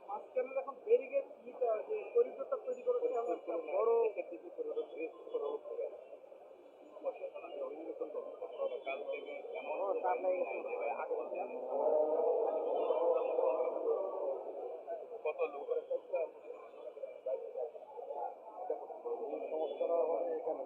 মাঝখানে যখন ব্যারিকেড নিতে হয় যে করিডোরটা তৈরি করে একটা বড় কত লোক সমস্যা হবে এখানে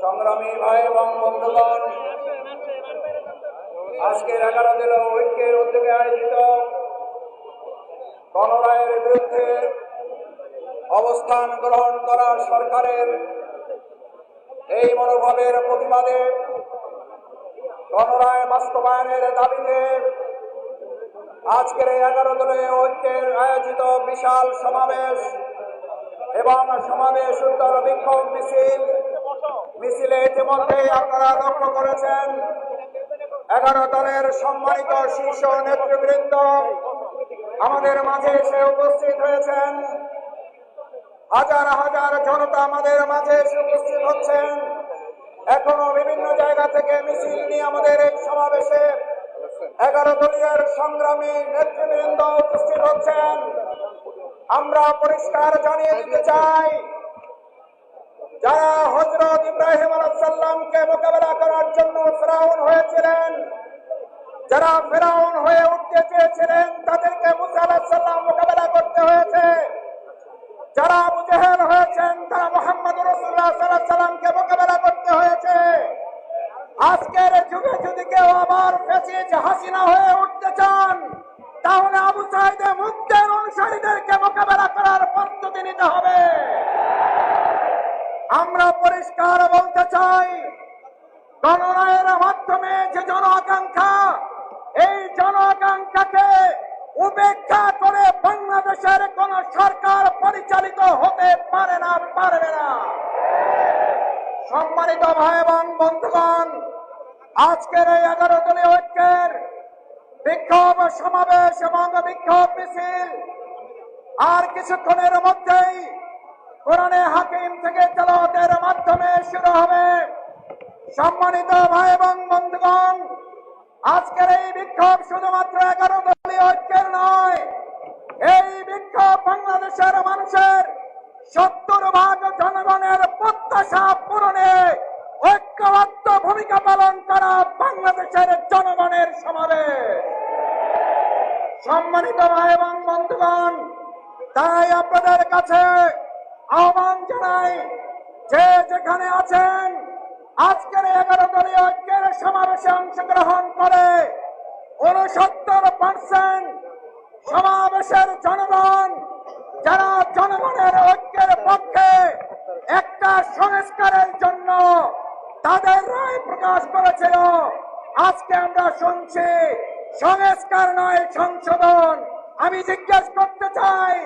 সংগ্রামী ভাই এবং বন্ধুগণ, আজকের 11 জেলা ঐক্যের উদ্যোগে আয়োজিত গণরায়ের বিরুদ্ধে অবস্থান গ্রহণ করা সরকারের এই মনোভাবের প্রতিবাদে গণরায় বাস্তবায়নের দাবিতে আজকের এই 11 দলীয় ঐক্যের আয়োজিত বিশাল সমাবেশ এবং সমাবেশ উত্তর বিক্ষোভ মিছিলে ইতিমধ্যে আপনারা লক্ষ্য করেছেন 11 দলের সম্মানিত শীর্ষ নেতৃবৃন্দ আমাদের মাঝে এসে উপস্থিত হয়েছেন। হাজার হাজার জনতা আমাদের মাঝে এসে উপস্থিত হচ্ছেন। এখনো বিভিন্ন জায়গা থেকে মিছিল নিয়ে আমাদের এই সমাবেশে 11 দলীয় সংগ্রামী নেতৃবৃন্দ উপস্থিত হচ্ছেন। আমরা পরিষ্কার জানিয়ে দিতে চাই, যারা হযরত ইব্রাহিম আলাইহিস সালামকে মোকাবেলা করার জন্য ফেরাউন হয়েছিলেন, যারা ফেরাউন হয়ে উঠতে চেয়েছিলেন, তাদেরকে মুসা আলাইহিস সালাম মোকাবেলা করতে হয়েছে। যারা আবু জেহেল হয়েছেন, তারা মুহাম্মদ রাসূলুল্লাহ সাল্লাল্লাহু আলাইহি সাল্লামকে মোকাবেলা করতে হয়েছে। আজকের যুগে যদি কেউ আবার ফ্যাসিস্ট হাসিনা হয়ে উঠতে চান, তাহলে আবু সাঈদ মুগ্ধের অনুসারীদেরকে মোকাবেলা করার প্রস্তুতি নিতে হবে। আমরা পরিষ্কার বলতে চাই, গণরায়ের মাধ্যমে যে জন আকাঙ্ক্ষা, এই জন আকাঙ্ক্ষাকে উপেক্ষা করে বাংলাদেশের কোন সরকার পরিচালিত হতে পারে না, পারবে না। সম্মানিত ভাই এবং বন্ধুগণ, আজকের এই 11 দলীয় ঐক্যের বিক্ষোভ সমাবেশ এবং বিক্ষোভ মিছিল আর কিছুক্ষণের মধ্যেই কোরআনে হাকিম থেকে তেলাওয়াতের মাধ্যমে শুরু হবে। সম্মানিত ভাই এবং বন্ধুগণ, আজকের এই বিক্ষোভ শুধুমাত্র 11 দলীয় ঐক্যের নয়, এই বিক্ষোভ বাংলাদেশের মানুষের 70% জনগণের প্রত্যাশা পূরণে ঐক্যবদ্ধ ভূমিকা পালন করা বাংলাদেশের জনগণের সমাবেশ। সম্মানিত ভাই এবং বন্ধুগণ, তাই আপনাদের কাছে আহ্বান জানাই, যে যেখানে আছেন আজকের 11 দলীয় ঐক্যের সমাবেশে অংশগ্রহণ করে 69% সমাবেশের জনগণ, যারা জনগণের ঐক্যের পক্ষে একটা সংস্কারের জন্য তাদের রায় প্রকাশ করেছিল, আজকে আমরা শুনছি সংস্কার নয় সংশোধন। আমি জিজ্ঞেস করতে চাই,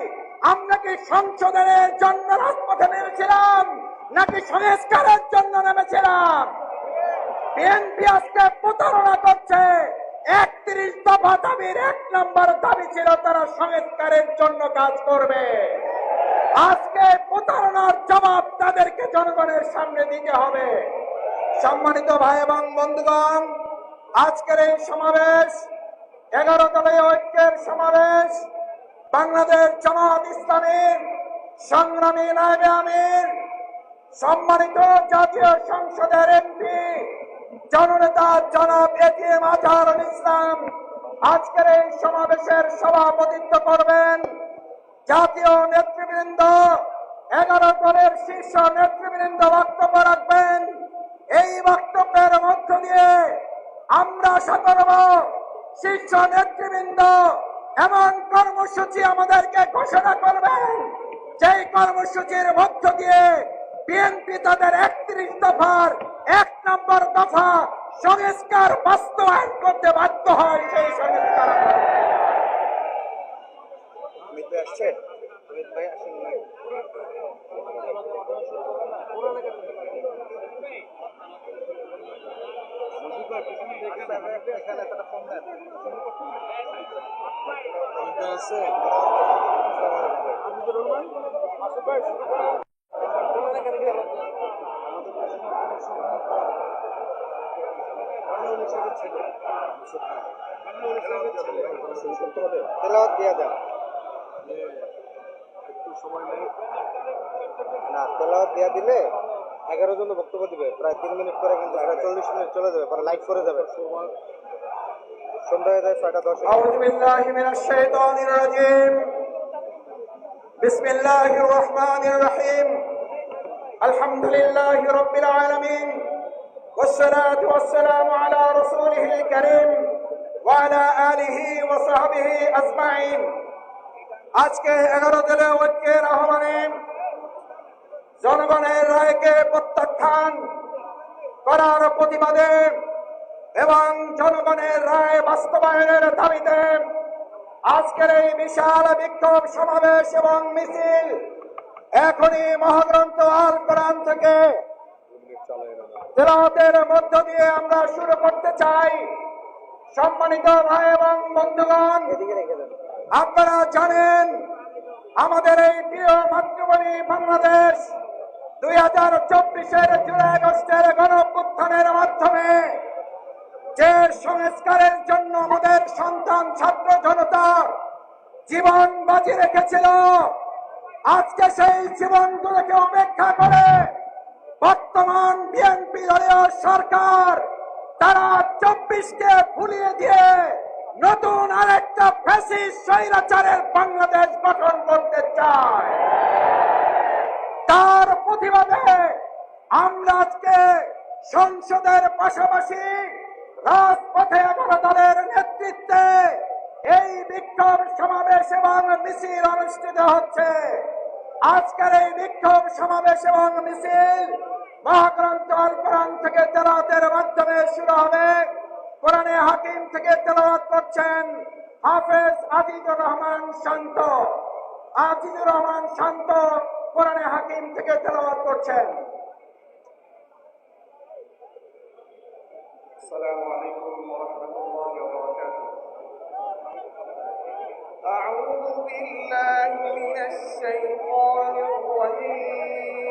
আমরা কি সংশোধনের জন্য রাজপথে নেমেছিলাম নাকি সংস্কারের জন্য নেমেছিলাম? বিএনপি আজকে প্রতারণা করছে। 31 দফা দাবির 1 নম্বর দাবি ছিল তারা সংস্কারের জন্য কাজ করবে। আজকে প্রতারণার জবাব তাদেরকে জনগণের সামনে দিতে হবে। সম্মানিত ভাই এবং বন্ধুগণ, আজকের এই সমাবেশ 11 দলীয় ঐক্যের সমাবেশ বাংলাদেশ জামাত ইসলামীর সংগ্রামী নায়েবে আমির, সম্মানিত জাতীয় সংসদের এমপি জননেতা জনাব এটিএম আজহারুল ইসলাম আজকের এই সমাবেশের সভাপতিত্ব করবেন। জাতীয় নেতৃবৃন্দ, 11 দলের শীর্ষ নেতৃবৃন্দ বক্তব্য রাখবেন। এই বক্তব্যের মধ্য দিয়ে আমরা আশা করব শীর্ষ নেতৃবৃন্দ এমন কর্মসূচি আমাদেরকে ঘোষণা করবেন, যেই কর্মসূচির মধ্য দিয়ে বিএনপি তাদের 31 দফার 1 নম্বর দফা সংস্কার বাস্তবায়ন করতে বাধ্য হয়। সেই সংস্কার তেলাওয়াত দিয়ে দেন না, তেলাওয়াত দেয়া দিলে 11 জন বক্তব্য দিবে, প্রায় 3 মিনিট করে, কিন্তু 40 মিনিট চলে যাবে, পরে লাইট করে যাবে। সন্ধ্যা হয়ে যায় 6:10। আউযু বিল্লাহি মিনাশ শাইতানির রাজীম। বিসমিল্লাহির রহমানির রহিম। আলহামদুলিল্লাহি রাব্বিল আলামিন ওয়াসসালাতু ওয়াসসালামু আলা রাসূলিহিল কারীম ওয়া আলা আলিহি ওয়া সাহবিহি আজমাইন। আজকে 11 দলীয় ঐক্যের আহ্বানে জনগণের রায়কে প্রত্যাখ্যান করার প্রতিবাদে এবং জনগণের রায় বাস্তবায়নের দাবিতে আজকের এই বিশাল বিক্ষোভ সমাবেশ এবং মিছিল এখনই মহাগ্রন্থ আল কোরআন থেকে তেলাওয়াতের মধ্য দিয়ে আমরা শুরু করতে চাই। সম্মানিত ভাই এবং বন্ধুগণ, আপনারা জানেন আমাদের এই প্রিয় মাতৃভূমি বাংলাদেশ 2024-এর জুলাই আগস্টের গণঅভ্যুত্থানের মাধ্যমে যে সংস্কারের জন্য আমাদের সন্তান ছাত্র জনতা জীবন বাজি রেখেছিল, আজকে সেই জীবনগুলোকে উপেক্ষা করে বর্তমান বিএনপি দলীয় সরকার তারা 24কে ভুলিয়ে দিয়ে নতুন আরেকটা ফ্যাসিস্ট স্বৈরাচারের বাংলাদেশ গঠন করতে চায়। তার প্রতিবাদে আমরা আজকে সংসদের পাশাপাশি রাজপথে 11 দলের নেতৃত্বে এই বিক্ষোভ সমাবেশ এবং মিছিল অনুষ্ঠিত হচ্ছে। আজকের এই বিক্ষোভ সমাবেশ এবং মিছিল মহাগ্রন্থ আল কোরআন থেকে তেলাওয়াতের মাধ্যমে শুরু হবে। কোরআনে হাকিম থেকে তেলাওয়াত করছেন হাফেজ আজিজুর রহমান শান্ত। আজিজুর রহমান শান্ত কোরআনে হাকিম থেকে তেলাওয়াত করছেন। আসসালামু আলাইকুম ওয়া রাহমাতুল্লাহি ওয়া বারাকাতুহু। আউযু বিল্লাহি মিনাশ শাইতানির রাজীম।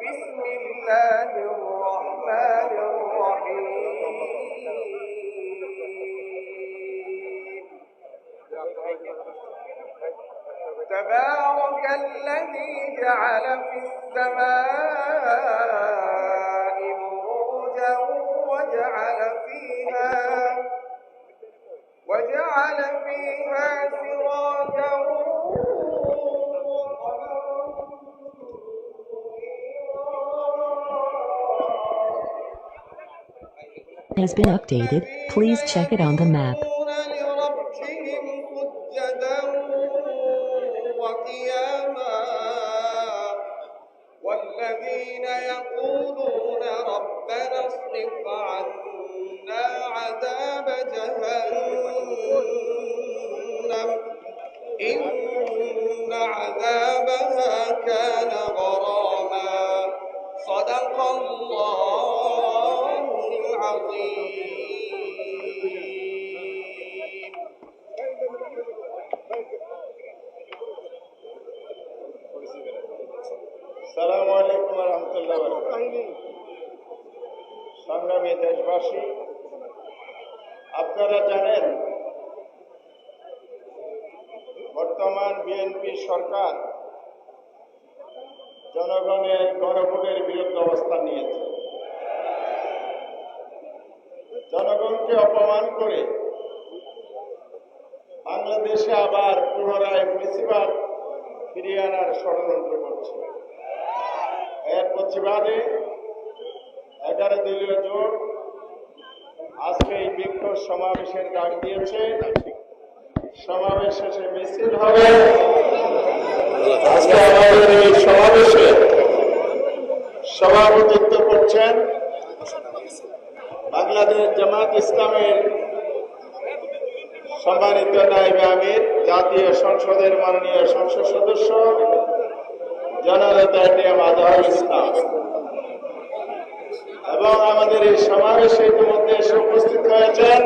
বিসমিল্লাহির রাহমানির রাহিম। تبارك الذي جعل في السماء بروجا وجعل فيها سراجا has been updated. Please check it on the map. والذين يقولون ربنا اصرف عنا عذاب جهنم إن عذابها كان غراما صدق الله العظيم. আসসালামু আলাইকুম ওয়া রাহমাতুল্লাহি ওয়া বারাকাতুহু। সংগ্রামী দেশবাসী, আপনারা জানেন বর্তমান বিএনপি সরকার জনগণের গণভোটের বিরুদ্ধে অবস্থান নিয়েছে। জনগণকে অপমান করে বাংলাদেশে আবার পুনরায় ফ্যাসিবাদ ফিরিয়ে আনার ষড়যন্ত্র করছে। এর প্রতিবাদে 11 দলীয় জোট আজকে এই বিক্ষোভ সমাবেশের ডাক দিয়েছে। সমাবেশ শেষে মিছিল হবে। আজকে আমাদের এই সমাবেশে সভাপতিত্ব করছেন বাংলাদেশ জামাত ইসলামের সম্মানিত নায়েব আমির, জাতীয় সংসদের মাননীয় সংসদ সদস্য জননেতা এটিএম আজহারুল ইসলাম, এবং আমাদের এই সমাবেশে ইতিমধ্যে এসে উপস্থিত হয়েছেন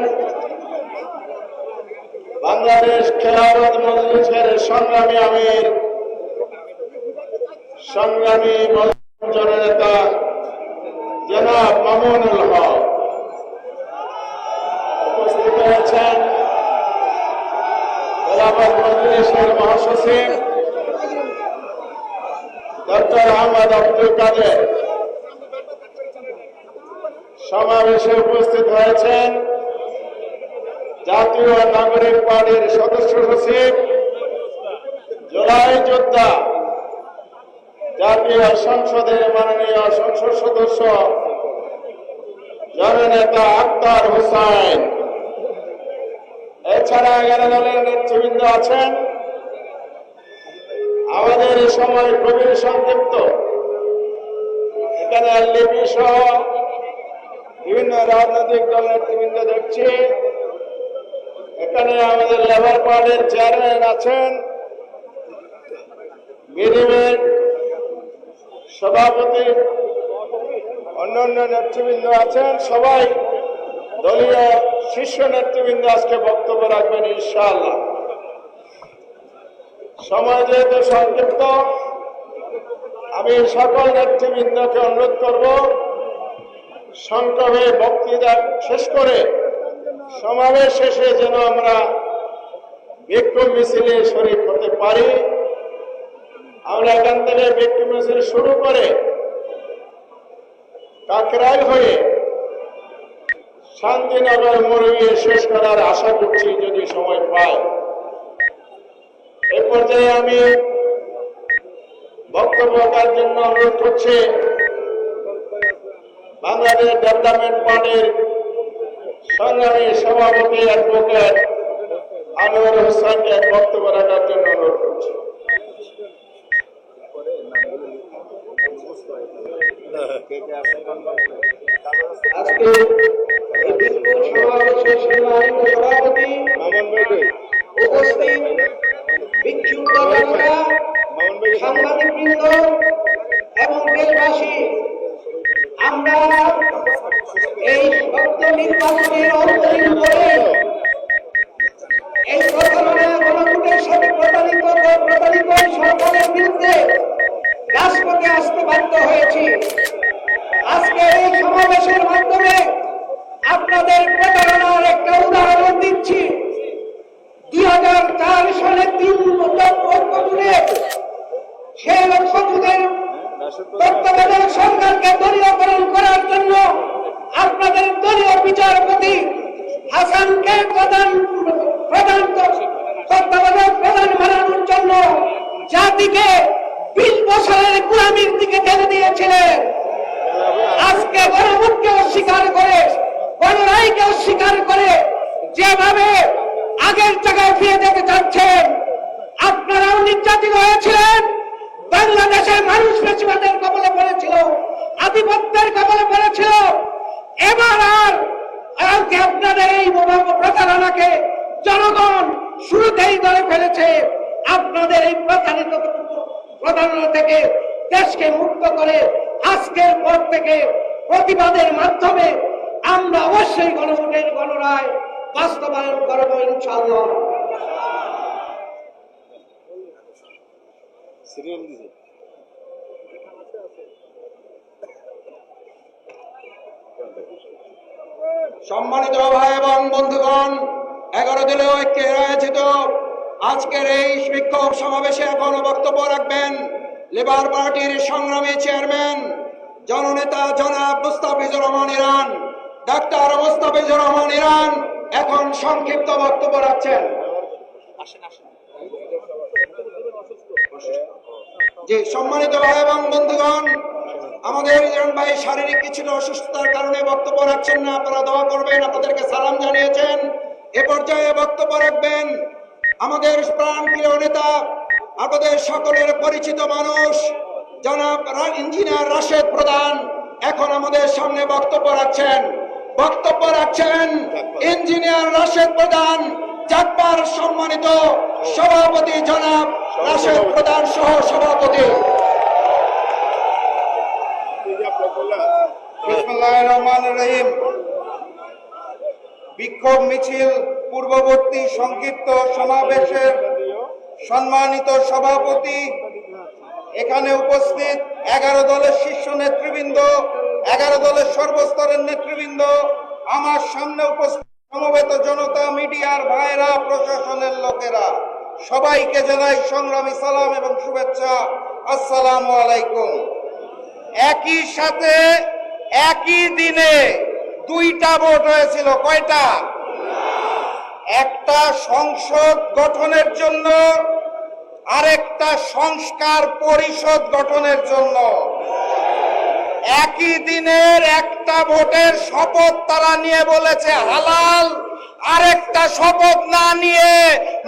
বাংলাদেশ খেলাফত মজলিসের সংগ্রামী আমির, সংগ্রামী জননেতা জনাব মামুনুল হক। উপস্থিত হয়েছেন খেলাফত মজলিসের মহাসচিব ডক্টর আহমদ আব্দুল কাদের। সমাবেশে উপস্থিত হয়েছেন জাতীয় নাগরিক পার্টির সদস্য সচিব, জুলাই যোদ্ধা, জাতীয় সংসদের মাননীয় সংসদ সদস্য জননেতা আক্তার হোসেন। এছাড়া 11 দলের নেতৃবৃন্দ আছেন। আমাদের এই সময় খুবই সংক্ষিপ্ত। এখানে এলডিপি সহ বিভিন্ন রাজনৈতিক দল নেতৃবৃন্দ দেখছি। এখানে আমাদের লেবার পার্টির চেয়ারম্যান আছেন, বিডিবির সভাপতি, অন্যান্য নেতৃবৃন্দ আছেন। সবাই দলীয় শীর্ষ নেতৃবৃন্দ আজকে বক্তব্য রাখবেন ইনশাআল্লাহ। সময় যেহেতু সংক্ষিপ্ত, আমি সকল নেতৃবৃন্দকে অনুরোধ করব সংক্ষেপে বক্তৃতা শেষ করে সমাবেশ শেষে যেন আমরা বিক্ষোভ মিছিলে শরীক হতে পারি। আমরা এখান থেকে বিক্ষোভ মিছিল শুরু করে কাকরাইল হয়ে শান্তিনগর মোড়ে গিয়ে শেষ করার আশা করছি যদি সময় পাই। এ পর্যায়ে আমি বক্তব্য রাখার জন্য অনুরোধ করছি বাংলাদেশ ডেভেলপমেন্ট পার্টির সংগ্রামী সভাপতি অ্যাডভোকেট আনোয়ার হোসেনকে বক্তব্য রাখার জন্য অনুরোধ করছি। আজকে এই বিক্ষোভ সমাবেশের সম্মানিত সভাপতি উপস্থিত বিক্ষুব্ধ জনতা, সাংবাদিকবৃন্দ এবং দেশবাসী, আমরা এই সদ্য নির্বাচনের অন্তরীণ করে এই প্রতারণা গণভোটের সাথে প্রতারিত সরকারের বিরুদ্ধে রাজপথে আসতে বাধ্য হয়েছি। আজকে এই সমাবেশের মাধ্যমে আপনাদের প্রতারণার একটা উদাহরণ দিচ্ছি। 2004 সালে 3 লক্ষ জুড়ে সেই লক্ষ জুড়ের তত্ত্বাবধায়ক সরকারকে দলীয়করণ করার জন্য আপনাদের দলীয় বিচারপতি হাসানকে তত্ত্বাবধায়ক প্রধান বানানোর জন্য জাতিকে 20 বছরের গোলামির দিকে ঠেলে দিয়েছিলেন। আজকে গণভোটকে অস্বীকার করে, গণরায়কে অস্বীকার করে যেভাবে আগের জায়গায় ফিরে যেতে চাচ্ছেন, আপনারাও নির্যাতিত হয়েছিলেন। বাংলাদেশের মানুষ ফ্যাসিবাদের কবলে পড়েছিল, আধিপত্যের কবলে পড়েছিল। এবার আর আপনাদের এই প্রতারণাকে জনগণ শুরুতেই ধরে ফেলেছে। আপনাদের এই প্রতারণা থেকে দেশকে মুক্ত করে আজকের পর থেকে প্রতিবাদের মাধ্যমে আমরা অবশ্যই গণভোটের গণরায় বাস্তবায়ন করব ইনশাআল্লাহ। সম্মানিত ভাই এবং বন্ধুগণ, 11 দলীয় ঐক্যে আয়োজিত আজকের এই বিক্ষোভ সমাবেশে এখনো বক্তব্য রাখবেন লেবার পার্টির সংগ্রামী চেয়ারম্যান জননেতা জনাব Mustafizur Rahman Iran. Doctor Mustafizur Rahman Iran এখন সংক্ষিপ্ত বক্তব্য রাখছেন। জি, সম্মানিত ভাই এবং বন্ধুগণ, আমাদের ইরান ভাই শারীরিক কিছুটা অসুস্থতার কারণে বক্তব্য রাখছেন না। আপনারা দোয়া করবেন, আপনাদেরকে সালাম জানিয়েছেন। এ পর্যায়ে বক্তব্য রাখবেন আমাদের প্রাণপ্রিয় নেতা, আপনাদের সকলের পরিচিত মানুষ জনাব ইঞ্জিনিয়ার রাশেদ প্রধান এখন আমাদের সামনে বক্তব্য রাখছেন ইঞ্জিনিয়ার রাশেদ প্রধান, জাকবার সম্মানিত সভাপতি জনাব রাশেদ প্রধান সহ সভাপতি। বিসমিল্লাহির রহমানির রহিম। বিক্ষোভ মিছিল পূর্ববর্তী সংক্ষিপ্ত সমাবেশের সম্মানিত সভাপতি, এখানে উপস্থিত 11 দলের শীর্ষ নেতৃবৃন্দ, 11 দলের সর্বস্তরের নেতৃবৃন্দ, আমার সামনে উপস্থিত সমবেত জনতা, মিডিয়ার ভাইরা, প্রশাসনের লোকেরা, সবাইকে জানাই সংগ্রামী সালাম এবং শুভেচ্ছা। আসসালামু আলাইকুম। একই সাথে একই দিনে 2টা ভোট হয়েছিল। কয়টা? একটা সংসদ গঠনের জন্য, আরেকটা সংস্কার পরিষদ গঠনের জন্য। একই দিনের একটা ভোটের শপথ তারা নিয়ে বলেছে হালাল, আরেকটা শপথ না নিয়ে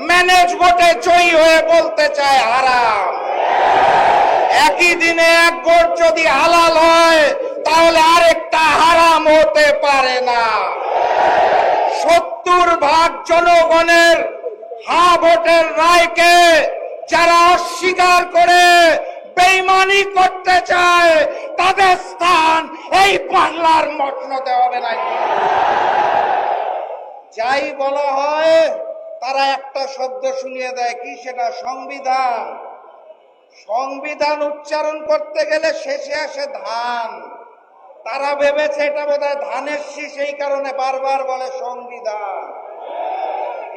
ম্যানেজ ভোটে জয়ী হয়ে বলতে চায় হারাম। একই দিনে এক ভোট যদি হালাল হয় তাহলে আরেকটা হারাম হতে পারে না। 70% জনগণের হ্যাঁ ভোটের রায়কে যারা অস্বীকার করে বেঈমানি করতে চায় তাদের স্থান এই বাংলার মসনদে হবে না। যাই বলা হয় তারা একটা শব্দ শুনিয়ে দেয়, কি সেটা? সংবিধান। সংবিধান উচ্চারণ করতে গেলে শেষে আসে ধান। তারা ভেবেছে এটা বোধহয় ধানের শীষ, এই কারণে বারবার বলে সংবিধান।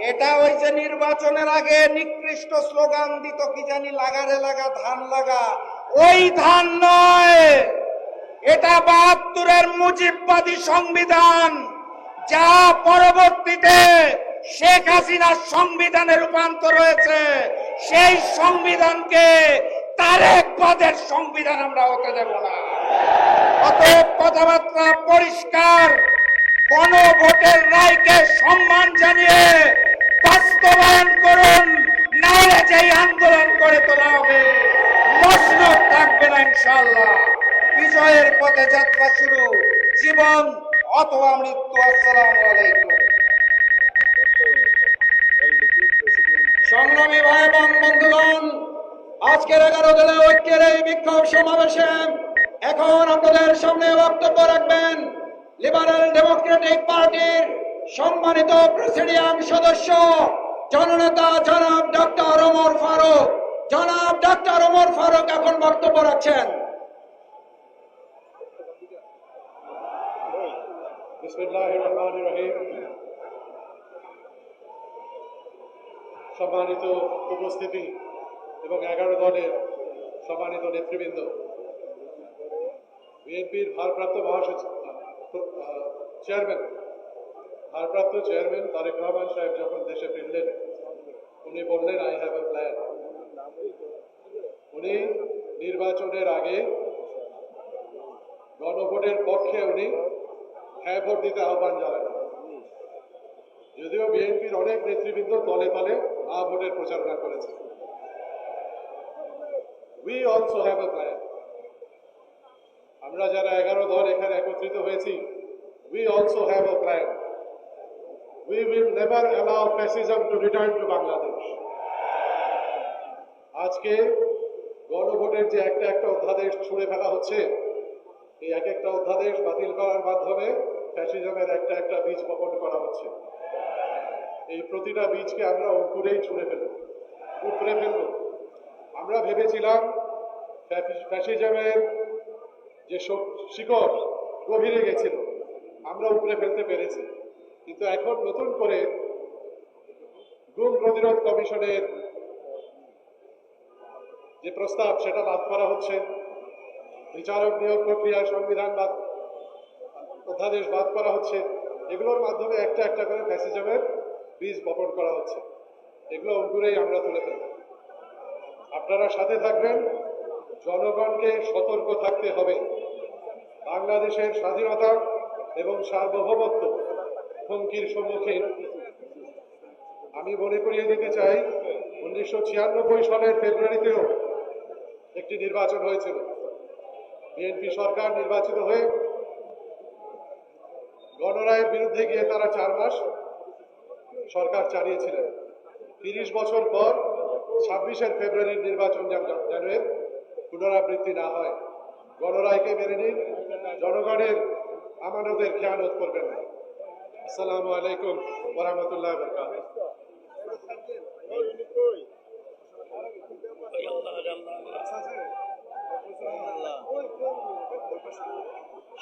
এটা ওই যে নির্বাচনের আগে নিকৃষ্ট স্লোগান দিত কি জানি, লাগারে লাগা ধান লাগা, ওই ধান নয়, এটা ৭২-এর মুজিববাদী সংবিধান, যা পরবর্তীতে শেখ হাসিনার সংবিধানে রূপান্তর হয়েছে। সেই সংবিধানকে তারেকবাদের সংবিধান আমরা হতে দেব না। অতএব কথাবার্তা পরিষ্কার, গণভোটের রায়কে সম্মান জানিয়ে বাস্তবায়ন করুন, নাহলে যেই আন্দোলন করে তোলা হবে মসনদ থাকবে না ইনশাআল্লাহ। বিজয়ের পথে যাত্রা শুরু, জীবন অথবা মৃত্যু। আসসালামু আলাইকুম। সংগ্রামী ভাই এবং বন্ধুগণ, আজকের 11 দলের ঐক্যের এই বিক্ষোভ সমাবেশে এখন আপনাদের সামনে বক্তব্য রাখবেন লিবারেল ডেমোক্রেটিক পার্টির সম্মানিত প্রেসিডিয়াম সদস্য জননেতা জনাব ডক্টর ওমর ফারুক। জনাব ডক্টর ওমর ফারুক এখন বক্তব্য রাখছেন। বিসমিল্লাহির রহমানির রহিম। সম্মানিত উপস্থিতি এবং 11 দলের সম্মানিত নেতৃবৃন্দ, বিএনপির ভারপ্রাপ্ত চেয়ারম্যান তারেক রহমান সাহেব যখন দেশে ফিরলেন, উনি বললেন আই হ্যাভ এ প্ল্যান। উনি নির্বাচনের আগে গণভোটের পক্ষে উনি হ্যাঁ ভোট দিতে আহ্বান জানান। যদিও বিএনপির অনেক নেতৃবৃন্দ তলে তলে ভোটের প্রচারণা করেছে। We also have a plan. আমরা যারা 11 দল এখানে একত্রিত হয়েছি, we also have a plan. We will never allow fascism to return to Bangladesh. আজকে গণভোটের যে একটা একটা অধ্যাদেশ ছুঁড়ে ফেলা হচ্ছে, এই এক একটা অধ্যাদেশ বাতিল করার মাধ্যমে ফ্যাসিজমের একটা একটা বীজ বপন করা হচ্ছে। এই প্রতিটা বীজকে আমরা অঙ্কুরেই উপড়ে ফেলব। আমরা ভেবেছিলাম ফ্যাসিজমের যে শিকড় গভীরে গেছিল, আমরা উপড়ে ফেলতে পেরেছি। কিন্তু এখন নতুন করে গুম প্রতিরোধ কমিশনের যে প্রস্তাব, সেটা বাদ করা হচ্ছে। বিচারক নিয়োগ প্রক্রিয়া সংবিধান অধ্যাদেশ বাদ করা হচ্ছে। এগুলোর মাধ্যমে একটা একটা করে ফ্যাসিজমের বীজ বপন করা হচ্ছে। এগুলো অঙ্কুরেই আমরা তুলে ফেলব। আপনারা সাথে থাকবেন। জনগণকে সতর্ক থাকতে হবে। বাংলাদেশের স্বাধীনতা এবং সার্বভৌমত্ব হুমকির সম্মুখীন। আমি মনে করিয়ে দিতে চাই, 1996 সালের ফেব্রুয়ারিতেও একটি নির্বাচন হয়েছিল। বিএনপি সরকার নির্বাচিত হয়ে গণরায়ের বিরুদ্ধে গিয়ে তারা 4 মাস সরকার চালিয়েছিলেন। 30 বছর পর 26 ফেব্রুয়ারির নির্বাচন যেন পুনরাবৃত্তি না হয়। গণরায়কে মেনে নিন, জনগণের আমানতের খেয়ানত করবেন না। আসসালামু আলাইকুম ওয়া রাহমাতুল্লাহি ওয়া বারাকাতুহু।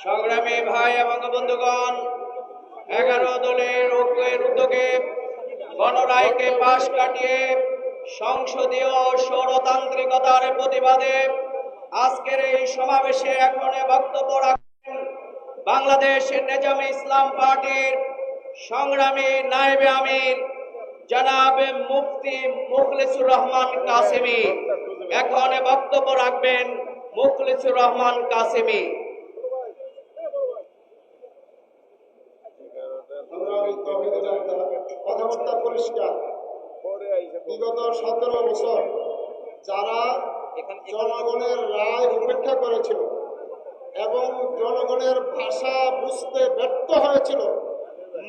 সংগ্রামী ভাই এবং বন্ধুগণ, 11 দলের ঐক্যের উদ্যোগে গণরায়কে পাশ কাটিয়ে সংসদীয় স্বরতান্ত্রিকতার প্রতিবাদে আজকের এই সমাবেশে এখন বক্তব্য রাখেন বাংলাদেশ নেজামে ইসলাম পার্টির সংগ্রামী নায়েবে আমির জনাব মুফতি মুখলিসুর রহমান কাসেমি। এখন বক্তব্য রাখবেন মুখলিসুর রহমান কাসেমি। কথাবার্তা পরিষ্কার। বিগত 17 বছর যারা জনগণের রায় উপেক্ষা করেছিল এবং জনগণের ভাষা বুঝতে ব্যর্থ হয়েছিল,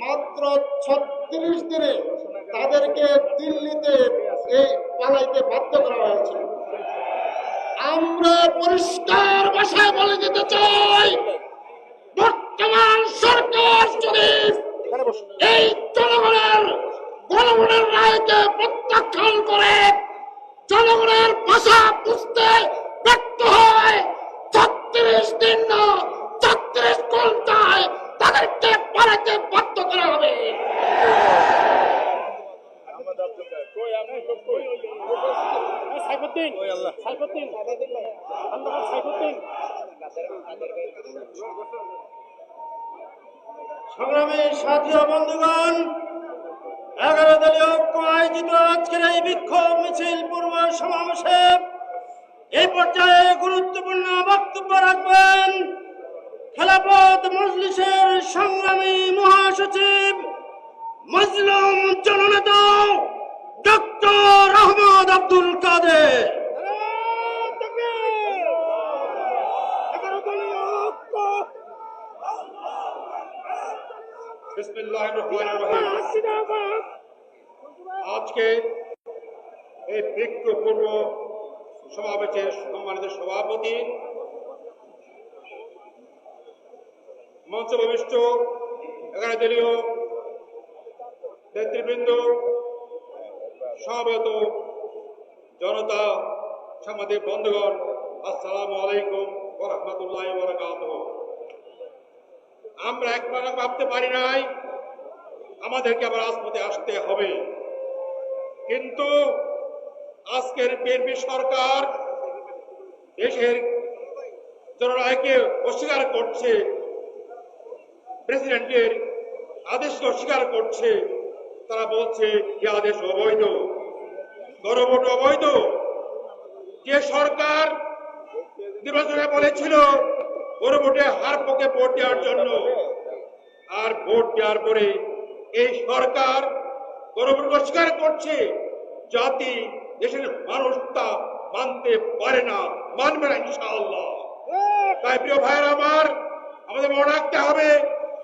মাত্র 36 দিনে তাদেরকে দিল্লিতে এই পালাইতে বাধ্য করা হয়েছিল। আমরা পরিষ্কার ভাষায় বলে দিতে চাই, বর্তমান সরকার যদি এই জনগণের রায়কে প্রত্যাখ্যান করে জনগণের ভাষা বুঝতে ব্যর্থ হয়, 36 দিন না 36 সাইফুদ্দিন খন্দকার সাইফুদ্দিন। সংগ্রামী সাথী ও বন্ধুগণ, 11 দলীয় ঐক্য আয়োজিত আজকের এই বিক্ষোভ মিছিল পূর্ব সমাবেশে এই পর্যায়ে গুরুত্বপূর্ণ বক্তব্য রাখবেন খেলাফত মজলিসের সংগ্রামী মহাসচিব মজলুম জননেতা ডক্টর আহমদ আব্দুল কাদের। বিসমিল্লাহির রহমানির রহিম। আজকে এই বিক্ষোভ পূর্ব সমাবেশের সম্মানিত সভাপতি, মঞ্চ ভূমিষ্ঠ 11 দলীয় নেতৃবৃন্দ, সমবেত জনতা, সাংবাদিক বন্ধুগণ, আসসালামু আলাইকুম ওয়া রাহমাতুল্লাহি ওয়া বারাকাতুহু। আমরা একবার ভাবতে পারি নাই আমাদেরকে আবার রাজপথে আসতে হবে, কিন্তু আজকের বিএনপি সরকার দেশের জনগণকে অস্বীকার করছে, প্রেসিডেন্টের আদেশকে অস্বীকার করছে। তারা বলছে যে আদেশ অবৈধ, গণভোট অবৈধ। যে সরকার নির্বাচনে বলেছিল গণভোটে হার পক্ষে ভোট দেওয়ার জন্য, আর ভোট দেওয়ার পরে এই সরকার গণভোট অস্বীকার করছে, জাতি দেশের মানুষ তা মানতে পারে না, মানবে না ইনশাআল্লাহ। তাই প্রিয় ভাইয়ের আমার, আমাদের মনে রাখতে হবে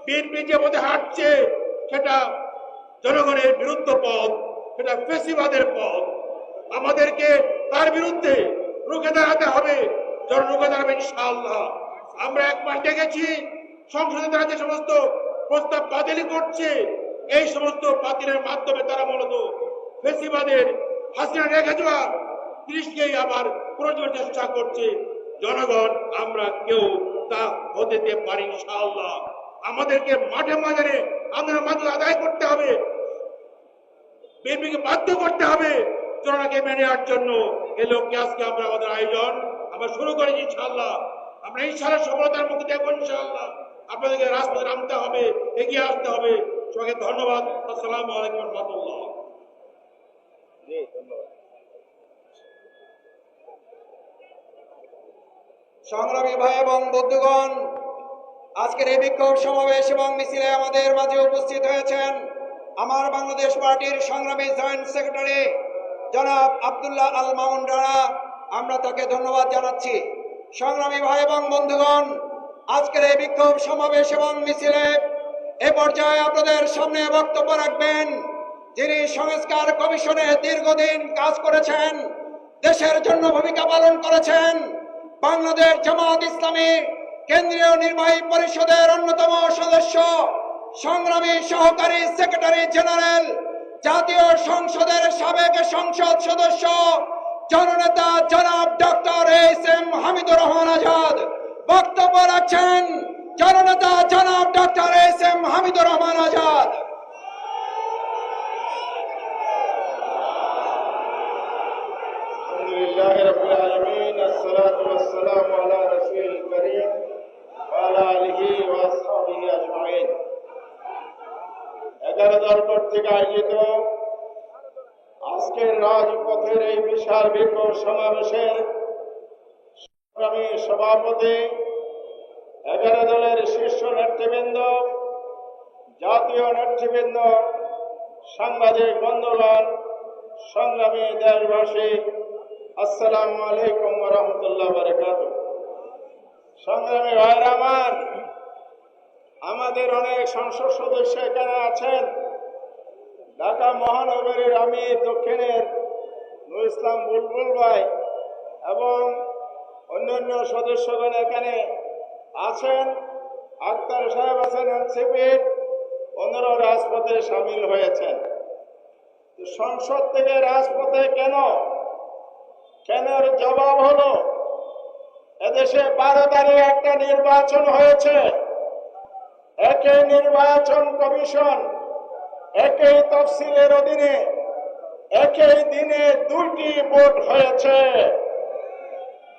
বিএনপি যে পথে হাঁটছে সেটা জনগণের বিরুদ্ধ পথ, সেটা ফ্যাসিবাদের পথ। আমাদেরকে তার বিরুদ্ধে রুখে দাঁড়াতে হবে, রুখে দাঁড়াবে ইনশাআল্লাহ। আমরা এক মাস দেখেছি সংসদে তারা যে সমস্ত প্রস্তাব বাতিল করছে, এই সমস্ত বাতিলের মাধ্যমে তারা মূলত ফ্যাসিবাদের হাসিনা রেখে যাওয়া দৃষ্টিকেই আবার পুনর্জীবনের চেষ্টা করছে। জনগণ আমরা কেউ তা হতে দিতে পারি ইনশাআল্লাহ। আমাদেরকে মাঠে ময়দানে আন্দোলনের মাধ্যমে আদায় করতে হবে, বিএনপিকে বাধ্য করতে হবে জনগণকে মেনে নেওয়ার জন্য। এই লক্ষ্যে আজকে আমরা আমাদের আয়োজন আমরা শুরু করেছি ইনশাআল্লাহ। আমরা ইনশাআল্লাহ সফলতার মুখে দেখবো ইনশাআল্লাহ। আপনাদেরকে রাজপথে নামতে হবে, এগিয়ে আসতে হবে। সবাইকে ধন্যবাদ। আসসালামু আলাইকুম ওয়া রাহমাতুল্লাহ। সংগ্রামী ভাই এবং বন্ধুগণ, আজকের এই বিক্ষোভ সমাবেশ এবং মিছিলে আমাদের মাঝে উপস্থিত হয়েছেন আমার বাংলাদেশ পার্টির সংগ্রামী জয়েন্ট সেক্রেটারি জনাব আব্দুল্লাহ আল মামুন রানা। আমরা তাকে ধন্যবাদ জানাচ্ছি। সংগ্রামী ভাই এবং বন্ধুগণ, আজকের এই বিক্ষোভ সমাবেশ এবং মিছিলে এ পর্যায়ে আপনাদের সামনে বক্তব্য রাখবেন যিনি সংস্কার কমিশনে দীর্ঘদিন কাজ করেছেন, দেশের জন্য ভূমিকা পালন করেছেন, বাংলাদেশ জামাত ইসলামী কেন্দ্রীয় নির্বাহী পরিষদের অন্যতম সদস্য, সংগ্রামী সহকারী সেক্রেটারি জেনারেল, জাতীয় সংসদের সাবেক সংসদ সদস্য, জননেতা জনাব ডক্টর এস.এম. হামিদুর রহমান আজাদ বক্তব্য রাখছেন। জননেতা জনাব ডক্টর এস.এম. হামিদুর রহমান আজাদ। আলহামদুলিল্লাহি রাব্বিল আলামিন, আসসালাতু ওয়াসসালামু আলা রাসূলিল কারীম ওয়া আলা আলিহি ওয়া আসহাবিহি আজমাইন। 11 দল কর্তৃক আয়োজিত আজকের রাজপথের এই বিশাল বিক্ষোভ সমাবেশের সংগ্রামী সভাপতি, 11 দলের শীর্ষ নেতৃবৃন্দ, জাতীয় নেতৃবৃন্দ, সাংবাদিক বন্ধুগণ, সংগ্রামী দেশবাসী, আসসালামু আলাইকুম ওয়া রাহমাতুল্লাহি ওয়া বারাকাতুহু। সংগ্রামী ভাইরা আমার, আমাদের অনেক সংসদ সদস্য এখানে আছেন। ঢাকা মহানগরীর আমি দক্ষিণের নুর ইসলাম বুলবুল ভাই এবং অন্যান্য সদস্যগণ এখানে আছেন। আক্তার সাহেব আছেন এনসিপির, অন্যরা রাজপথে সামিল হয়েছেন। সংসদ থেকে রাজপথে কেন জবাব হলো, এদেশে 12 তারিখ একটা নির্বাচন হয়েছে। একই নির্বাচন কমিশন একই তফসিলের অধীনে একই দিনে 2টি ভোট হয়েছে।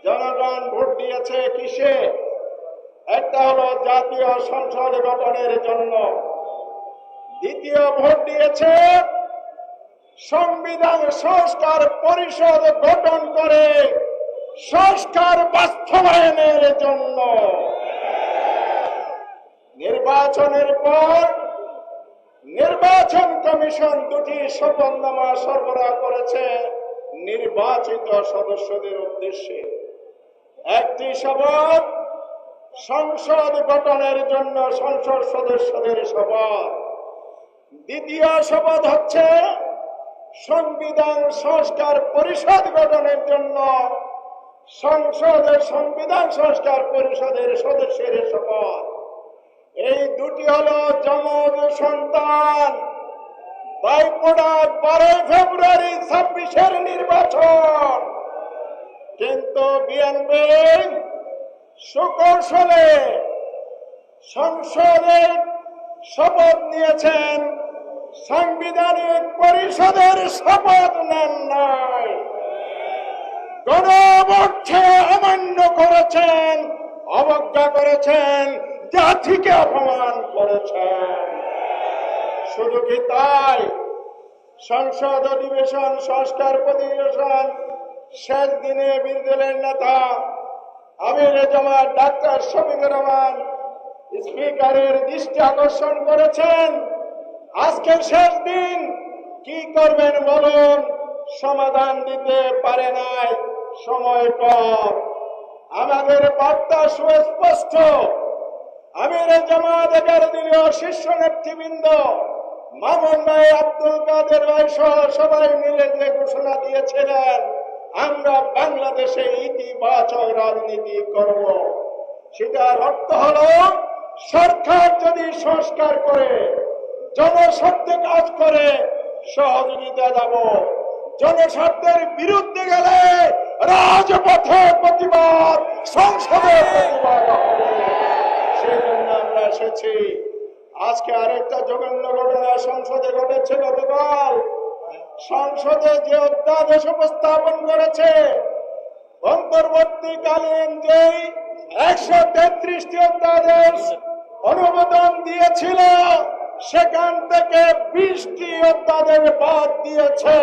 জনগণ ভোট দিয়েছে কিসে? একটা হলো জাতীয় সংসদ গঠনের জন্য, দ্বিতীয় ভোট দিয়েছে সংবিধান সংস্কার পরিষদ গঠন করে সংস্কার বাস্তবায়নের জন্য। নির্বাচনের পর নির্বাচন কমিশন দুটি শপথনামা সরবরাহ করেছে নির্বাচিত সদস্যদের উদ্দেশ্যে। একটি শপথ সংসদ গঠনের জন্য সংসদ সদস্যদের শপথ, দ্বিতীয় শপথ হচ্ছে সংবিধান সংস্কার পরিষদ গঠনের জন্য সংবিধান সংস্কার পরিষদের সদস্যের শপথ। এই দুটি হলো যমজ সন্তান। বাইপোড়া 12 ফেব্রুয়ারি 26-এর নির্বাচন, কিন্তু বিএনপি সুকৌশলে সংসদে শপথ নিয়েছেন, সাংবিধানিক পরিষদের শপথ নেন নাই। গণভোটকে অমান্য করেছেন, অবজ্ঞা করেছেন, জাতিকে অপমান করেছেন। শুধু কি তাই, সংসদ অধিবেশন সংস্কার অধিবেশন শেষ দিনে বিরোধী দলের নেতা আমির জামাত ডাক্তার শফিকুর রহমান স্পিকারের দৃষ্টি আকর্ষণ করেছেন, আজকের শেষ দিন কি করবেন বলুন, সমাধান দিতে পারে নাই, সময় কম। আমাদের বার্তা সুস্পষ্ট, আমির জামাত 11 দলীয় শীর্ষ নেতৃবৃন্দ মামুন ভাই, আব্দুল কাদের ভাই সহ সবাই মিলে যে ঘোষণা দিয়েছিলেন আমরা বাংলাদেশে ইতিবাচক রাজনীতি করব, সেটার অর্থ হলো সরকার যদি সংস্কার করে জনস্বার্থে কাজ করে সহযোগিতা দেব, জনস্বার্থের বিরুদ্ধে গেলে রাজপথে প্রতিবাদ, সংসদে প্রতিবাদ হবে। সেই জন্য আমরা এসেছি। আজকে আরেকটা জঘন্য ঘটনা সংসদে ঘটেছে। গতকাল সংসদে যে অধ্যাদেশ উপস্থাপন করেছে, অন্তর্বর্তীকালীন যে 133টি অধ্যাদেশ অনুমোদন দিয়েছিল, সেখান থেকে 20টি অধ্যাদেশ বাদ দিয়েছে।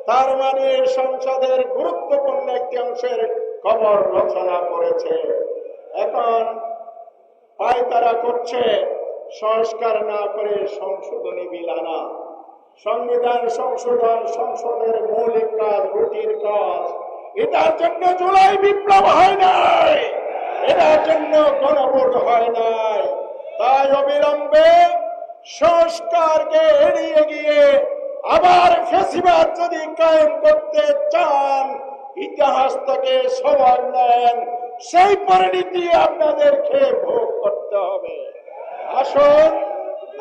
তার মানে সংসদের গুরুত্বপূর্ণ একটি অংশের খবর রচনা করেছে। এখন পায়তারা করছে সংস্কার না করে সংশোধনী বিল আনা। সংবিধান সংশোধন সংসদের মৌলিক কাজ, রুটির কাজ। এটার জন্য জুলাই বিপ্লব হয় নাই, এটার জন্য গণভোট হয় নাই। তাই অবিলম্বে সংস্কারকে এড়িয়ে গিয়ে আবার ফ্যাসিবাদ যদি কায়েম করতে চান, ইতিহাস থেকে সবার নেন, সেই পরিণতি আপনাদেরকে ভোগ করতে হবে। আসুন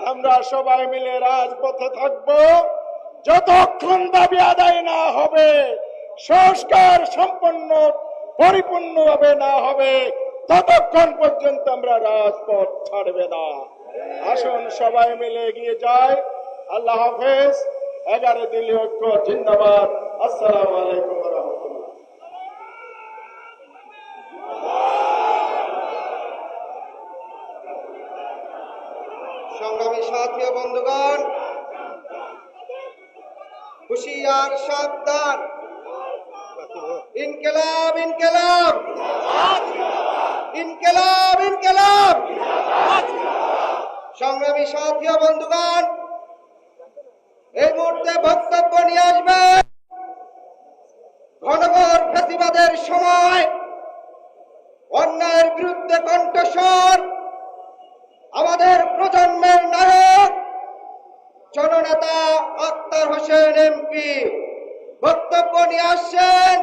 আমরা সবাই মিলে রাজপথে থাকব, যতক্ষণ দাবি আদায় না হবে, সংস্কার সম্পন্ন পরিপূর্ণভাবে না হবে, ততক্ষণ পর্যন্ত আমরা রাজপথ ছাড়বে না। আসুন সবাই মিলে এগিয়ে যায়। আল্লাহ হাফেজ। 11 দলীয় ঐক্য জিন্দাবাদ। আসসালামু আলাইকুম ওয়া রাহমাতুল্লাহ। সংগ্রামী সাথী ও বন্ধুগণ, হুঁশিয়ার, সাবধান, ইনকিলাব ইনকিলাব ইনকিলাব ইনকিলাব। সংগ্রামী সাথী ও বন্ধুগণ, এই মুহূর্তে বক্তব্য নিয়ে আসবে ঘনঘোর ফ্যাসিবাদের সময় অন্যায়ের বিরুদ্ধে কণ্ঠস্বর, আমাদের প্রজন্মের নায়ক জননেতা আক্তার হোসেন এমপি। বক্তব্য নিয়ে আসছেন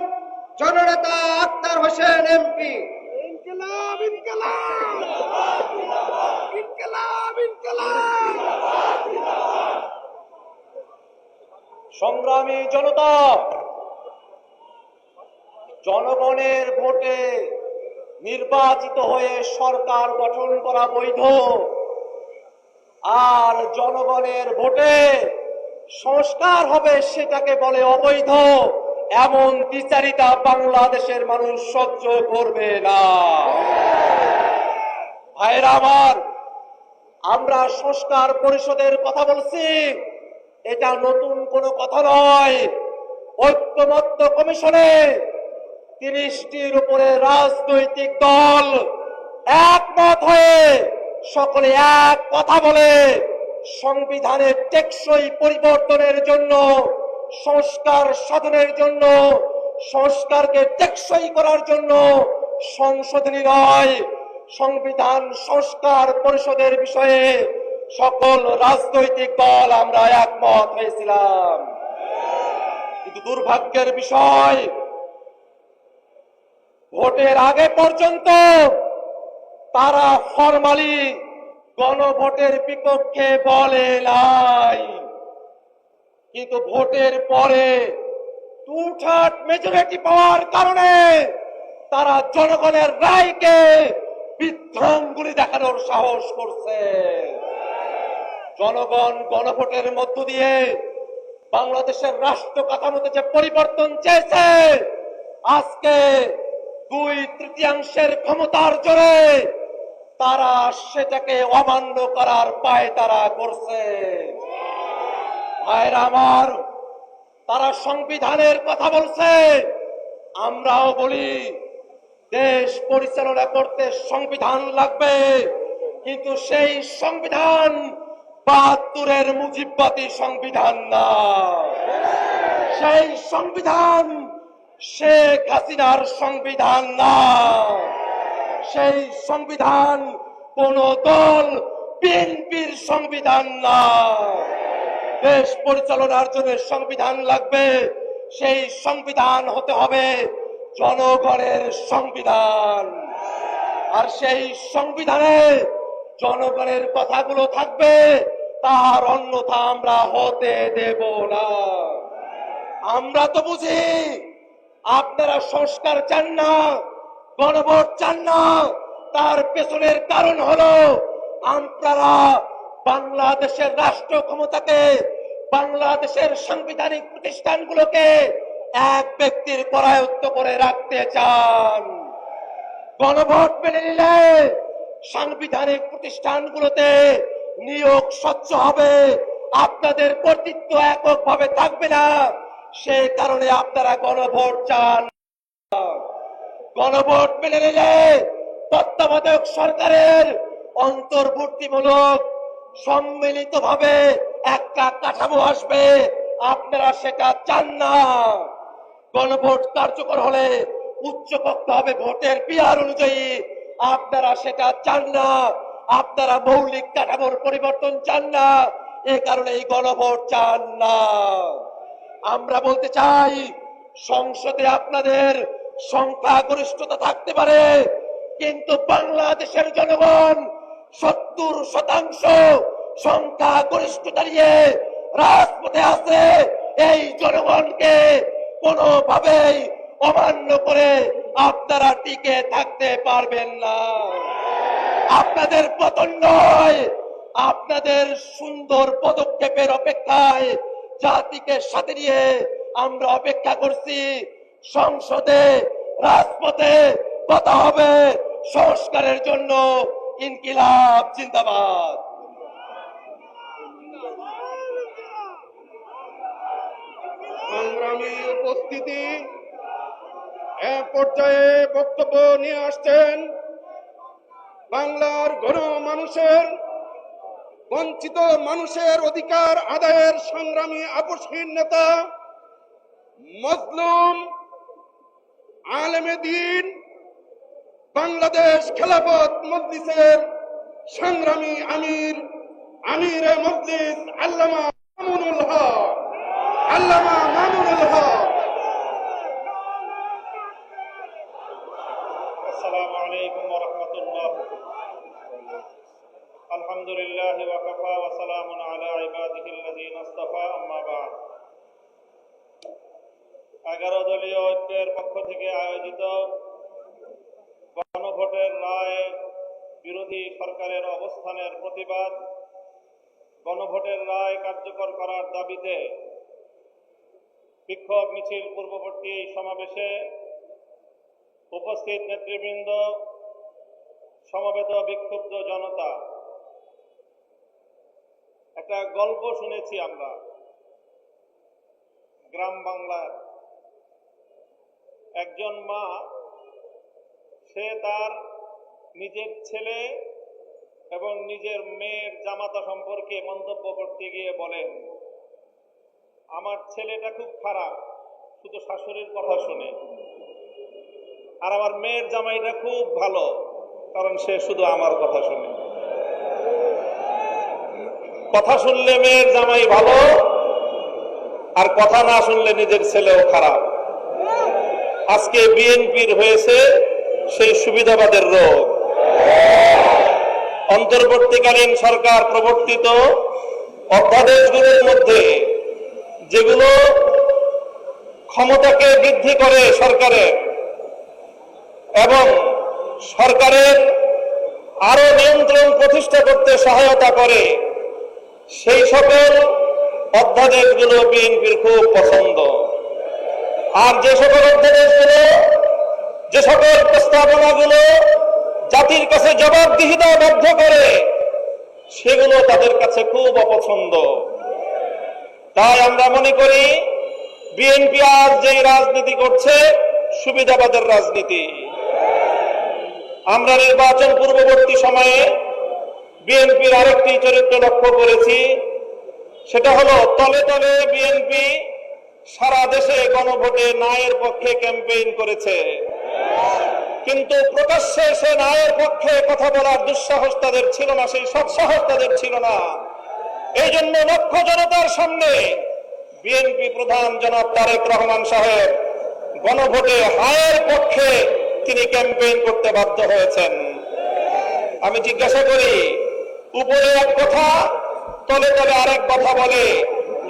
জননেতা আক্তার হোসেন এমপি। ইনকিলাব ইনকিলাব ইনকিলাব ইনকিলাব। সংগ্রামী জনতা, জনগণের ভোটে নির্বাচিত হয়ে সরকার গঠন করা বৈধ, আর জনগণের ভোটে সংস্কার হবে সেটাকে বলে অবৈধ। এমন দ্বিচারিতা বাংলাদেশের মানুষ সহ্য করবে না। ভাইরা আমার, আমরা সংস্কার পরিষদের কথা বলছি, এটা নতুন কোনো কথা নয়। ঐক্যমত্য কমিশনে 30টির উপরে রাজনৈতিক দল একমত হয়ে সকলে এক কথা বলে সংবিধানের টেকসই পরিবর্তনের জন্য, সংস্কার সাধনের জন্য, সংস্কারকে টেকসই করার জন্য সংশোধনী নয়, সংবিধান সংস্কার পরিষদের বিষয়ে সকল রাজনৈতিক দল আমরা একমত হয়েছিলাম। কিন্তু দুর্ভাগ্যের বিষয়, ভোটের আগে পর্যন্ত তারা ফরমালি গণভোটের বিপক্ষে বলে নাই, কিন্তু ভোটের পরে টু-থার্ড মেজরিটি পাওয়ার কারণে তারা জনগণের রায়কে বিধ্বংগুলি দেখানোর সাহস করছে। জনগণ গণভোটের মধ্য দিয়ে বাংলাদেশের রাষ্ট্র কাঠামোতে যে পরিবর্তন চেয়েছে, আজকে 2/3 ক্ষমতার জোরে তারা সেটাকে অমান্য করার পায়তারা করছে। ভাইরা আমার, তারা সংবিধানের কথা বলছে, আমরাও বলি দেশ পরিচালনা করতে সংবিধান লাগবে, কিন্তু সেই সংবিধান 72-এর মুজিববাদী সংবিধান না। সেই সংবিধান শেখ হাসিনার সংবিধান না। সেই সংবিধান কোন দল বিএনপির সংবিধান না। দেশ পরিচালনার জন্য সংবিধান লাগবে, সেই সংবিধান হতে হবে জনগণের সংবিধান। আর সেই সংবিধানে জনগণের কথাগুলো থাকবে, তার অন্যথা আমরা হতে দেব না। আমরা তো বুঝি আপনারা সংস্কার চান না, গণভোট চান না, তার পেছনের কারণ হলো আপনারা বাংলাদেশের রাষ্ট্র ক্ষমতাকে, বাংলাদেশের সাংবিধানিক প্রতিষ্ঠানগুলোকে এক ব্যক্তির করায়ত্ত করে রাখতে চান। গণভোট মেনে নিলে সাংবিধানিক প্রতিষ্ঠানগুলোতে নিয়োগ স্বচ্ছ হবে, আপনাদের কর্তৃত্ব এককভাবে থাকবে না। সেই কারণে আপনারা গণভোট চান। গণভোট মেনে নিলে তত্ত্বাবধায়ক সরকারের অন্তর্বর্তীমূলক সম্মিলিতভাবে একটা কাঠামো আসবে, আপনারা সেটা চান না। গণভোট কার্যকর হলে উচ্চকক্ষ হবে ভোটের পিয়ার অনুযায়ী, আপনারা সেটা চান না। আপনারা মৌলিক কাঠামোর পরিবর্তন চান না, এ কারণে এই গণভোট চান না। আমরা বলতে চাই, সংসদে আপনাদের সংখ্যাগরিষ্ঠতা থাকতে পারে, কিন্তু বাংলাদেশের জনগণ 70% সংখ্যাগরিষ্ঠতা নিয়ে রাজপথে আছে। এই জনগণকে কোনোভাবেই অমান্য করে আপনারা টিকে থাকতে পারবেন না। আপনাদের পতন নয়, আপনাদের সুন্দর পদক্ষেপের অপেক্ষায় জাতিকে সাথে নিয়ে আমরা অপেক্ষা করছি। সংসদে, রাজপথে কথা হবে সংস্কারের জন্য। ইনকিলাব জিন্দাবাদ। সংগ্রামী উপস্থিতি, এক পর্যায়ে বক্তব্য নিয়ে আসছেন বাংলার গণমানুষের, বঞ্চিত মানুষের অধিকার আদায়ের সংগ্রামী আপসহীন নেতা, মজলুম আলেমে দ্বীন, বাংলাদেশ খেলাফত মজলিসের সংগ্রামী আমিরে মজলিস আল্লামা মামুনুল হক। আল্লামা মামুনুল হক। আসসালামু আলাইকুম ওয়া রাহমাতুল্লাহ। আলহামদুলিল্লাহি ওয়া কাফা ওয়া সালামুন আলা ইবাদিহিল্লাযীনা ইসতাফা, আম্মা বা'দ। 11 দলীয় ঐক্যের পক্ষ থেকে আয়োজিত গণভোটের রায় বিরোধী সরকারের অবস্থানের প্রতিবাদ, গণভোটের রায় কার্যকর করার দাবিতে বিক্ষোভ মিছিল পূর্ববর্তী এই সমাবেশে উপস্থিত নেতৃবৃন্দ, সমবেত বিক্ষুব্ধ জনতা, একটা গল্প শুনেছি আমরা গ্রাম বাংলার। একজন মা, সে তার নিজের ছেলে এবং নিজের মেয়ের জামাতা সম্পর্কে মন্তব্য করতে গিয়ে বলেন, আমার ছেলেটা খুব খারাপ, শুধু শাশুড়ির কথা শুনে, আর আমার মেয়ের জামাইটা খুব ভালো, কারণ সে শুধু আমার কথা শুনে। কথা শুনলে মেয়ের জামাই ভালো, আর কথা না শুনলে নিজের ছেলেও খারাপ। আজকে বিএনপির হয়েছে সেই সুবিধাবাদের রোগ। অন্তর্বর্তীকালীন সরকার প্রবর্তিত অধ্যাদেশগুলোর মধ্যে যেগুলো ক্ষমতাকে বৃদ্ধি করে সরকারের এবং সরকারের আরো নিয়ন্ত্রণ প্রতিষ্ঠা করতে সহায়তা করে, সেই সকল অধ্যাদেশগুলো বিএনপির খুব পছন্দ। আর যে সকল অধ্যাদেশগুলো, যে সকল প্রস্তাবনাগুলো জাতির কাছে জবাবদিহিতা বাধ্য করে, সেগুলো তাদের কাছে খুব অপছন্দ। তাই আমরা মনে করি বিএনপি আজ যেই রাজনীতি করছে, সুবিধাবাদের রাজনীতি। আমরা নির্বাচন পূর্ববর্তী সময়ে বিএনপির আরেকটি চরিত্র লক্ষ্য করেছি, সেটা হলো তলে তলে বিএনপি সারা দেশে গণভোটে ন্যায়ের পক্ষে ক্যাম্পেইন করেছে, কিন্তু প্রকাশ্যে সে ন্যায়ের পক্ষে কথা বলার দুঃসাহস তাদের ছিল না, সেই সৎসাহস তাদের ছিল না। এই জন্য লক্ষ জনতার সামনে বিএনপি প্রধান জনাব তারেক রহমান সাহেব গণভোটে হায়ের পক্ষে তিনি ক্যাম্পেইন করতে বাধ্য হয়েছেন। আমি জিজ্ঞাসা করি, উপরে এক কথা, তলে তলে আরেক কথা বলে,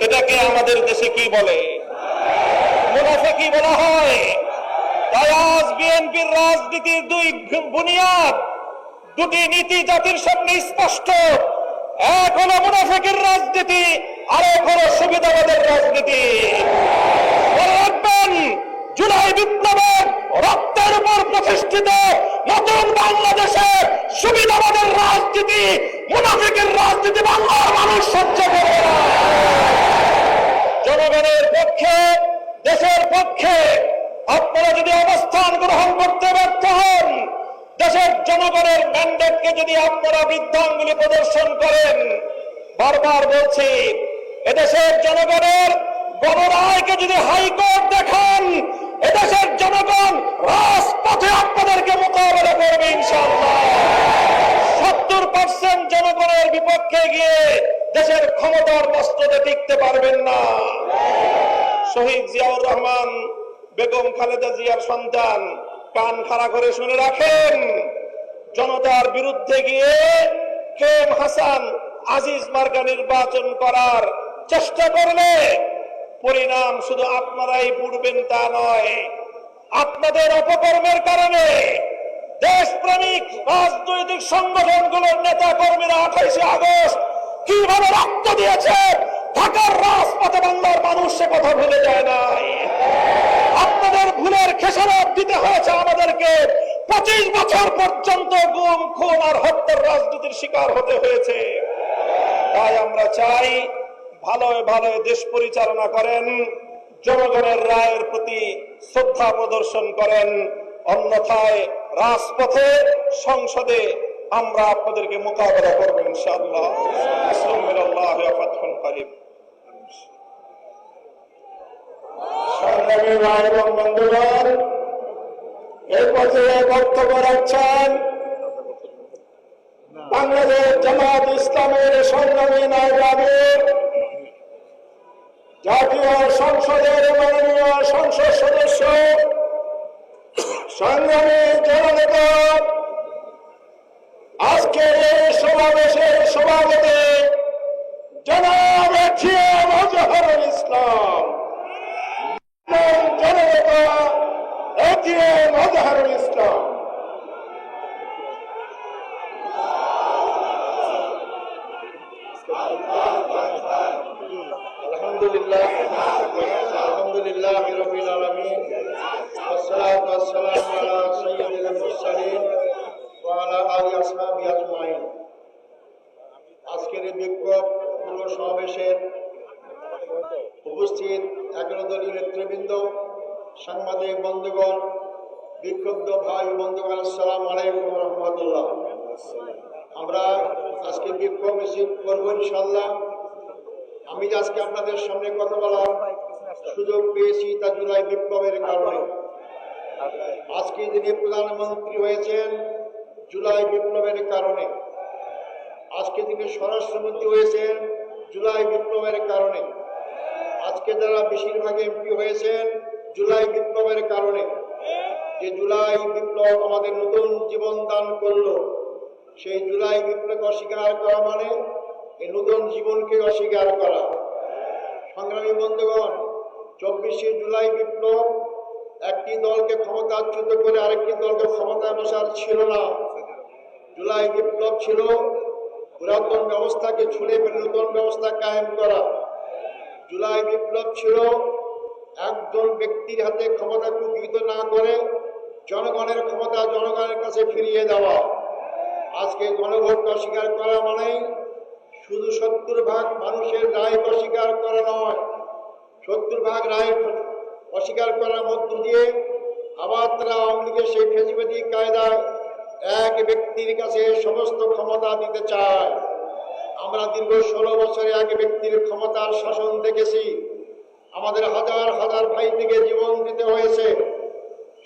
এটাকে আমাদের দেশে কি বলে? মুনাফিকি বলা হয়। তাই আজ বিএনপির রাজনীতির দুই বুনিয়াদ, দুটি নীতি জাতির সামনে স্পষ্ট। এক হলো মুনাফিকের রাজনীতি, আরেক হলো সুবিধাবাদের রাজনীতি। মনে রাখবেন, জুলাই বিপ্লবের রক্তের উপর প্রতিষ্ঠিত নতুন বাংলাদেশে সুবিধাবাদের রাজনীতি, মুনাফিকের রাজনীতি বাংলার মানুষ সহ্য করবে না। জনগণের পক্ষে, দেশের পক্ষে আপনারা যদি অবস্থান গ্রহণ করতে ব্যর্থ হন, দেশের জনগণের ম্যান্ডেটকে যদি আপনারা বৃদ্ধাঙ্গুলি প্রদর্শন করেন, বারবার বলছি, এদেশের জনগণের গণরায়কে যদি হাইকোর্ট দেখান, এদেশের জনগণ রাজপথে আপনাদেরকে মোকাবেলা করবে ইনশাআল্লাহ। 70% জনগণের বিপক্ষে গিয়ে দেশের ক্ষমতার বস্ত্রতে টিকতে পারবেন না। শহীদ জিয়াউর রহমান, বেগম খালেদা জিয়ার সন্তান, কান খাড়া করে শুনে রাখেন, জনতার বিরুদ্ধে গিয়ে কেম হাসান আজিজ মার্কা নির্বাচন করার চেষ্টা করলে পরিণাম শুধু আপনারাই পুড়বেন তা নয়, আপনাদের অপকর্মের কারণে দেশপ্রেমিক রাজনৈতিক সংগঠনগুলোর নেতা কর্মীরা 28শে আগস্ট কিভাবে রক্ত দিয়েছে ঢাকার রাজপথে বাংলার মানুষ সে কথা ভুলে যায় নাই। আপনাদের ভুলের খেসারত দিতে হয়েছে আমাদেরকে। 25 বছর পর্যন্ত গুম, খুন আর হত্যার রাজনীতির শিকার হতে হয়েছে। তাই আমরা চাই ভালো ভালো দেশ পরিচালনা করেন, জনগণের রায়ের প্রতি শ্রদ্ধা প্রদর্শন করেন, অন্যথায় রাজপথে, সংসদে আমরা আপনাদেরকে মোকাবেলা করব ইনশাআল্লাহ। বিসমিল্লাহ ওয়া ফাতহুন করিম। সংগ্রামী ভাই এবং বন্ধুগণ, এই পর্যায়ে বক্তব্য রাখছেন বাংলাদেশ জামাত ইসলামের সংগ্রামী নায়েব আমির, জাতীয় সংসদের মাননীয় সংসদ সদস্য, সংগ্রামী জননেতা, আজকের এই সমাবেশের সভাপতি জনাব এটিএম আজহারুল ইসলাম, জননেতা এটিএম আজহারুল ইসলাম। আলহামদুলিল্লাহ রাব্বিল আলামিন ওয়াসসালাতু ওয়াসসালামু আলা সাইয়্যিদিল মুরসালিন ওয়া আলা আলিহি আসহাবিহি আজমাইন। আজকের এই বিক্ষোভ পূর্ব সমাবেশের উপস্থিত 11 দলীয় নেতৃবৃন্দ, সাংবাদিক বন্ধুগণ, বিক্ষুব্ধ ভাই বন্ধুগণ, আসসালামু আলাইকুম ওয়া রাহমাতুল্লাহ। আমরা আজকে বিক্ষোভ মিছিল করবো ইনশাআল্লাহ। আমি আজকে আপনাদের সামনে কথা বলার সুযোগ পেয়েছি তা জুলাই বিপ্লবের কারণে। আজকে যিনি প্রধানমন্ত্রী হয়েছেন জুলাই বিপ্লবের কারণে, আজকে তিনি স্বরাষ্ট্রমন্ত্রী হয়েছেন জুলাই বিপ্লবের কারণে, আজকে যারা বেশিরভাগ এমপি হয়েছেন জুলাই বিপ্লবের কারণে। যে জুলাই বিপ্লব আমাদের নতুন জীবন দান করলো, সেই জুলাই বিপ্লবকে অস্বীকার করা মানে এই নতুন জীবনকে অস্বীকার করা। সংগ্রামী বন্ধুগণ, 24শে জুলাই বিপ্লব একটি দলকে ক্ষমতাচ্যুত করে আরেকটি দলকে ক্ষমতায় বসার ছিল না। জুলাই বিপ্লব ছিল পুরাতন ব্যবস্থাকে ছুঁড়ে ফেলে নতুন ব্যবস্থা কায়েম করা। জুলাই বিপ্লব ছিল একজন ব্যক্তির হাতে ক্ষমতা কুক্ষিগত না করে জনগণের ক্ষমতা জনগণের কাছে ফিরিয়ে দেওয়া। আজকে গণভোট অস্বীকার করা মানেই শুধু 70% মানুষের রায় অস্বীকার করা নয়, 70% রায় অস্বীকার করার মধ্য দিয়ে আবার তারা আওয়ামী লীগের সেই ফেসিবাদী কায়দায় এক ব্যক্তির কাছে সমস্ত ক্ষমতা দিতে চায়। আমরা দীর্ঘ 16 বছরে এক ব্যক্তির ক্ষমতার শাসন দেখেছি। আমাদের হাজার হাজার ভাই থেকে জীবন দিতে হয়েছে।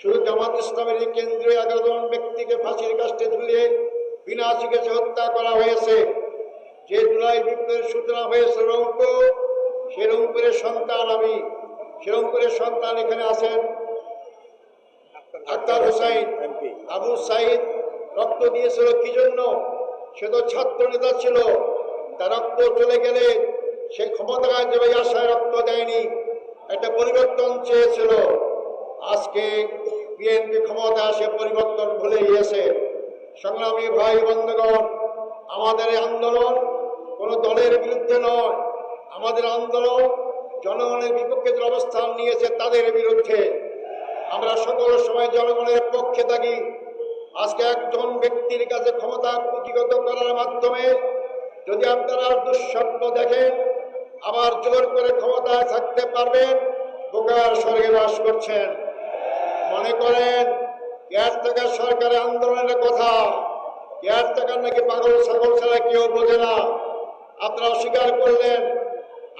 শুধু জামাত ইসলামের কেন্দ্রীয় 11 জন ব্যক্তিকে ফাঁসির কাস্টে ঝুলিয়ে বিনা চিকিৎসা হত্যা করা হয়েছে। যে জুলাই বিপ্লবের সূচনা হয়েছে রংপুর, সে রংপুরের সন্তান আমি। সে রংপুরের সন্তান এখানে আছেন আক্তার হোসাইন। আবু সাইদ রক্ত দিয়েছিল কি জন্য? সে তো ছাত্র নেতা ছিল। তার রক্ত চলে গেলে সে ক্ষমতায় যাবে আশায় রক্ত দেয়নি, একটা পরিবর্তন চেয়েছিল। আজকে বিএনপি ক্ষমতা আসে পরিবর্তন ভুলে গিয়েছে। সংগ্রামী ভাই বন্ধুগণ, আমাদের এই আন্দোলন কোন দলের বিরুদ্ধে নয়, আমাদের আন্দোলন জনগণের বিপক্ষে যে অবস্থান নিয়েছে তাদের বিরুদ্ধে। আমরা সকল সময় জনগণের পক্ষে থাকি। আজকে একজন ব্যক্তির কাছে ক্ষমতা কুক্ষিগত করার মাধ্যমে যদি আপনারা দুঃস্বপ্ন দেখেন আবার জোর করে ক্ষমতায় থাকতে পারবেন, বোকার স্বর্গে বাস করছেন। মনে করেন কেয়ারটেকার সরকারের আন্দোলনের কথা, কেয়ারটেকার নাকি পাগল ছাগল ছাড়া কেউ বোঝে না। আপনারা অস্বীকার করলেন,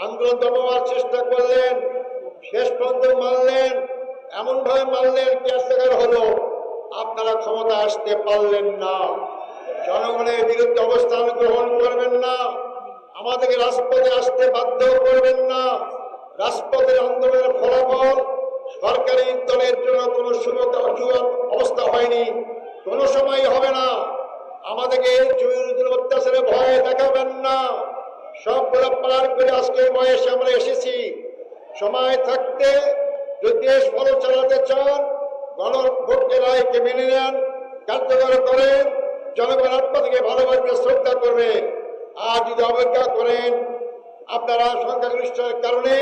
আন্দোলন দমাবার চেষ্টা করলেন, শেষ পর্যন্ত মানলেন, এমন ভাবে মানলেন কেয়ারটেকার হলো। আপনারা ক্ষমতা আসতে পারলেন না। জনগণের বিরুদ্ধে অবস্থান গ্রহণ করবেন না, আমাদেরকে রাজপথে আসতে বাধ্য করবেন না। রাজপথের আন্দোলনের ফলাফল সরকারি দলের জন্য কোনো শুভ অবস্থা হয়নি, কোনো সময় হবে না। আমাদেরকে অত্যাচারে ভয় দেখাবেন না। সবগুলো পার করে আজকে বয়সে আমরা এসেছি। সময় থাকতে যদি দেশ ভালো চালাতে চান, গণভোটের রায়কে মেনে নেন, কার্যকর করেন, জনগণ আপনাদেরকে ভালোবাসবে, শ্রদ্ধা করবে। আর যদি অবজ্ঞা করেন আপনারা সংখ্যাগরিষ্ঠের কারণে